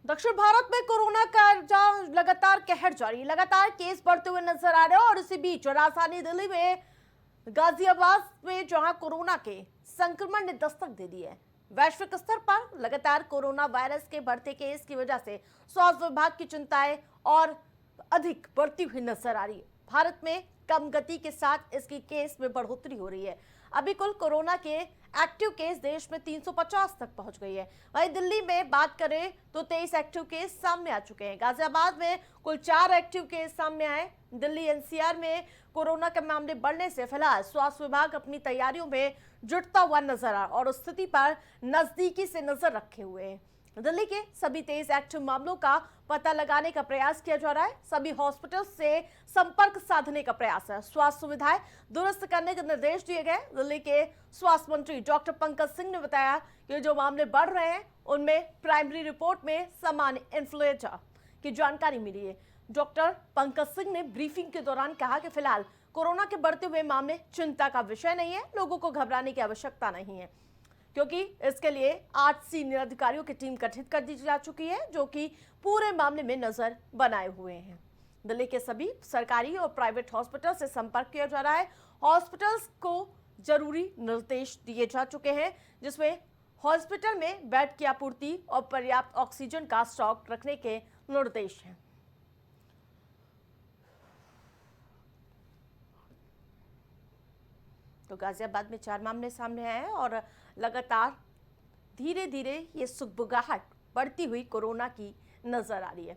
दक्षिण भारत में कोरोना का लगातार कहर जारी, लगातार केस बढ़ते हुए नजर आ रहे हैं। और इसी बीच राजधानी दिल्ली में गाजियाबाद में जहां कोरोना के संक्रमण ने दस्तक दे दी है, वैश्विक स्तर पर लगातार कोरोना वायरस के बढ़ते केस की वजह से स्वास्थ्य विभाग की चिंताएं और अधिक बढ़ती हुई नजर आ रही है। भारत में कम गति के साथ इसकी केस में बढ़ोतरी हो रही है। अभी कुल कोरोना के एक्टिव केस देश में 350 तक पहुंच गई है। वहीं दिल्ली में बात करें तो 23 एक्टिव केस सामने आ चुके हैं। गाजियाबाद में कुल 4 एक्टिव केस सामने आए। दिल्ली एनसीआर में कोरोना के मामले बढ़ने से फिलहाल स्वास्थ्य विभाग अपनी तैयारियों में जुटता हुआ नजर आ और स्थिति पर नजदीकी से नजर रखे हुए हैं। दिल्ली के सभी 23 एक्टिव मामलों का पता लगाने का प्रयास किया जा रहा है। सभी हॉस्पिटल से संपर्क साधने का प्रयास है। स्वास्थ्य सुविधाएं दुरुस्त करने के निर्देश दिए गए। दिल्ली के स्वास्थ्य मंत्री डॉक्टर पंकज सिंह ने बताया कि जो मामले बढ़ रहे हैं उनमें प्राइमरी रिपोर्ट में सामान्य इन्फ्लुएंजा की जानकारी मिली है। डॉक्टर पंकज सिंह ने ब्रीफिंग के दौरान कहा कि फिलहाल कोरोना के बढ़ते हुए मामले चिंता का विषय नहीं है, लोगों को घबराने की आवश्यकता नहीं है, क्योंकि इसके लिए 8 सीनियर अधिकारियों की टीम गठित कर दी जा चुकी है, जो कि पूरे मामले में नजर बनाए हुए हैं। दिल्ली के सभी सरकारी और प्राइवेट हॉस्पिटल से संपर्क किया जा रहा है। हॉस्पिटल्स को जरूरी निर्देश दिए जा चुके हैं, जिसमें हॉस्पिटल में बेड की आपूर्ति और पर्याप्त ऑक्सीजन का स्टॉक रखने के निर्देश हैं। तो गाजियाबाद में 4 मामले सामने आए हैं और लगातार धीरे धीरे ये सुगबुगाहट बढ़ती हुई कोरोना की नजर आ रही है।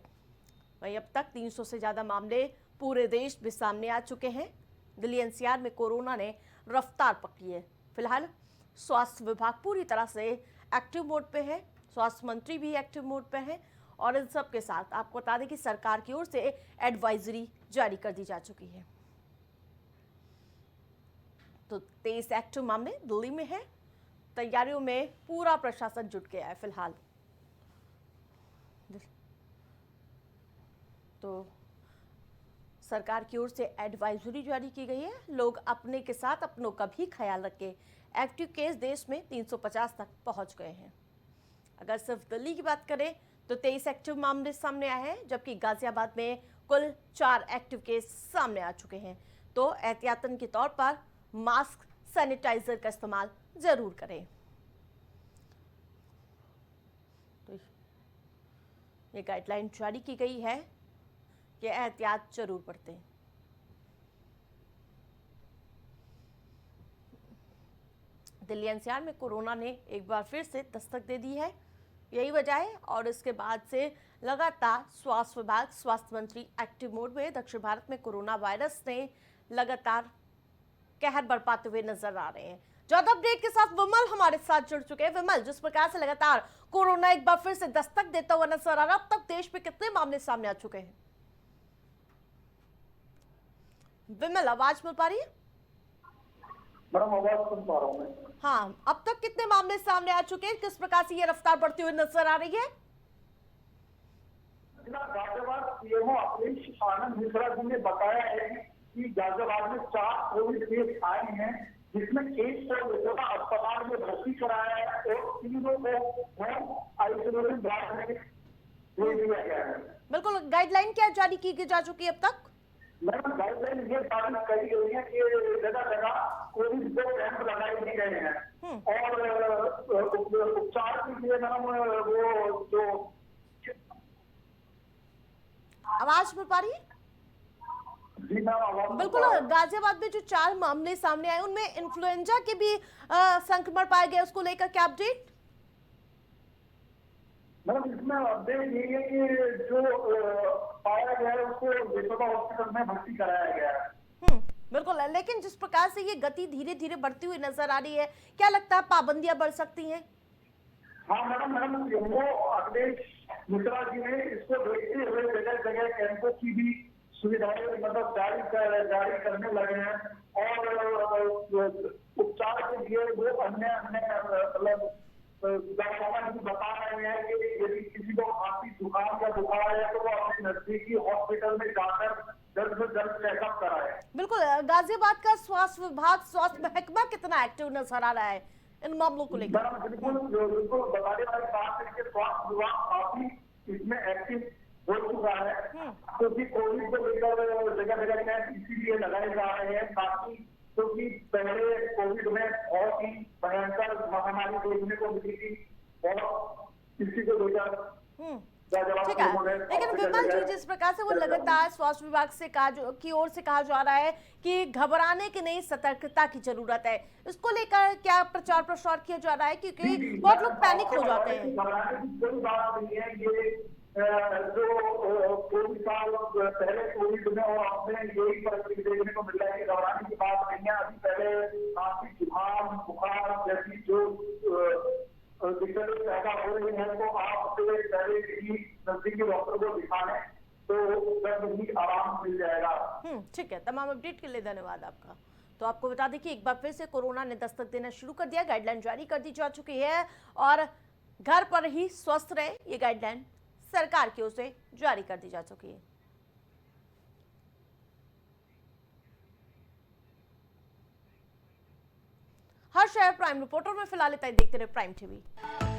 वहीं अब तक 300 से ज्यादा मामले पूरे देश में सामने आ चुके हैं। दिल्ली एनसीआर में कोरोना ने रफ्तार पकड़ी है। फिलहाल स्वास्थ्य विभाग पूरी तरह से एक्टिव मोड पे है, स्वास्थ्य मंत्री भी एक्टिव मोड पे है। और इन सब के साथ आपको बता दें कि सरकार की ओर से एडवाइजरी जारी कर दी जा चुकी है। तो 23 एक्टिव मामले दिल्ली में है। तैयारियों में पूरा प्रशासन जुट गया है फिलहाल। तो सरकार की ओर से एडवाइजरी जारी की गई है। लोग अपने के साथ अपनों का भी ख्याल रखें। एक्टिव केस देश में 350 तक पहुंच गए हैं। अगर सिर्फ दिल्ली की बात करें तो 23 एक्टिव मामले सामने आए हैं, जबकि गाजियाबाद में कुल 4 एक्टिव केस सामने आ चुके हैं। तो एहतियातन के तौर पर मास्क, सैनिटाइजर का इस्तेमाल जरूर करें। तो ये गाइडलाइन जारी की गई है कि एहतियात जरूर बरतें। दिल्ली एनसीआर में कोरोना ने एक बार फिर से दस्तक दे दी है, यही वजह है। और इसके बाद से लगातार स्वास्थ्य विभाग, स्वास्थ्य मंत्री एक्टिव मोड में। दक्षिण भारत में कोरोना वायरस ने लगातार कहर बरपाते हुए नजर आ रहे हैं। ज्यादा अपडेट के साथ विमल हमारे साथ जुड़ चुके हैं। विमल, जिस प्रकार से लगातार कोरोना एक बार फिर से दस्तक देता हुआ नजर आ रहा है, अब तक देश में कितने मामले सामने आ चुके हैं? विमल, आवाज मिल पा रही है? मैडम, आवाज सुन पा रहा हूं मैं। हाँ, अब तक कितने मामले सामने आ चुके हैं? किस प्रकार से ये रफ्तार बढ़ती हुई नजर आ रही है? गाजियाबाद सीएमओ अखिलेश आनंद मिश्रा जी ने बताया है कि गाजियाबाद में 4 कोविड केस आए हैं, जिसमें 1 को अस्पताल में भर्ती कराया है और 3 को होम आइसोलेशन वार्ड में भेज दिया गया है। बिल्कुल, गाइडलाइन क्या जारी की जा चुकी है अब तक? मैडम, गाइडलाइन ये जारी करी गई है कि जगह जगह कोविड के कैंप लगाए दिए गए हैं और उपचार के लिए मैडम वो जो आवाज मिल पा रही है? बिल्कुल। गाजियाबाद में जो 4 मामले सामने आए उनमें इन्फ्लुएंजा के भी संक्रमण पाया गया, उसको लेकर क्या अपडेट? मैडम, इसमें अपडेट ये है कि जो पाया गया है उसको यशोदा हॉस्पिटल में भर्ती कराया गया है। बिल्कुल। लेकिन जिस प्रकार से ये गति धीरे धीरे बढ़ती हुई नजर आ रही है, क्या लगता है पाबंदियां बढ़ सकती हैं? हाँ मैडम, वो अखिलेश मिश्रा जी ने इसको देखते हुए जगह जगह कैंपों की भी सुविधाएं मतलब जारी करने लगे हैं और उपचार के लिए वो अन्य मतलब गाइडलाइन भी बता रहे हैं कि यदि किसी को खांसी, जुकाम या बुखार है तो वो अपने नजदीकी हॉस्पिटल में जाकर जल्द से जल्द चेकअप कराए। बिल्कुल। गाजियाबाद का स्वास्थ्य विभाग, स्वास्थ्य महकमा कितना एक्टिव नजर आ रहा है इन मामलों को लेकर? बिल्कुल बताने वाली बात है कि स्वास्थ्य विभाग काफी इसमें एक्टिव हो चुका है, क्योंकि कोविड को लेकर जगह जगह कैंप इसीलिए लगाए जा रहे हैं ताकि, क्योंकि पहले कोविड में बहुत ही भयंकर महामारी देखने को मिली थी और इसी को लेकर ठीक है, लेकिन विमल जी, जिस प्रकार से वो लगातार स्वास्थ्य विभाग से की ओर से कहा जा रहा है कि घबराने की नहीं, सतर्कता की जरूरत है, इसको लेकर क्या प्रचार प्रसार किया जा रहा है? क्योंकि बहुत लोग पैनिक हो जाते हैं। घबराने की कोई बात नहीं है। ये जो कोविड साल पहले कोविड में और अब में यही परिस्थिति देखने को मिल रहा है कि घबराने की बात नहीं है। अभी पहले काफी जुकाम बुखार जैसी जो दिक्कतें पैदा हो रही है, तो आप पहले ही नजदीकी डॉक्टर को दिखाने तो जल्द ही आराम मिल जाएगा। ठीक है, तमाम अपडेट के लिए धन्यवाद आपका। तो आपको बता दें कि एक बार फिर से कोरोना ने दस्तक देना शुरू कर दिया, गाइडलाइन जारी कर दी जा चुकी है और घर पर ही स्वस्थ रहे, ये गाइडलाइन सरकार की ओर से जारी कर दी जा चुकी है। हर शहर प्राइम रिपोर्टर में फिलहाल इतना ही। देखते रहे प्राइम टीवी।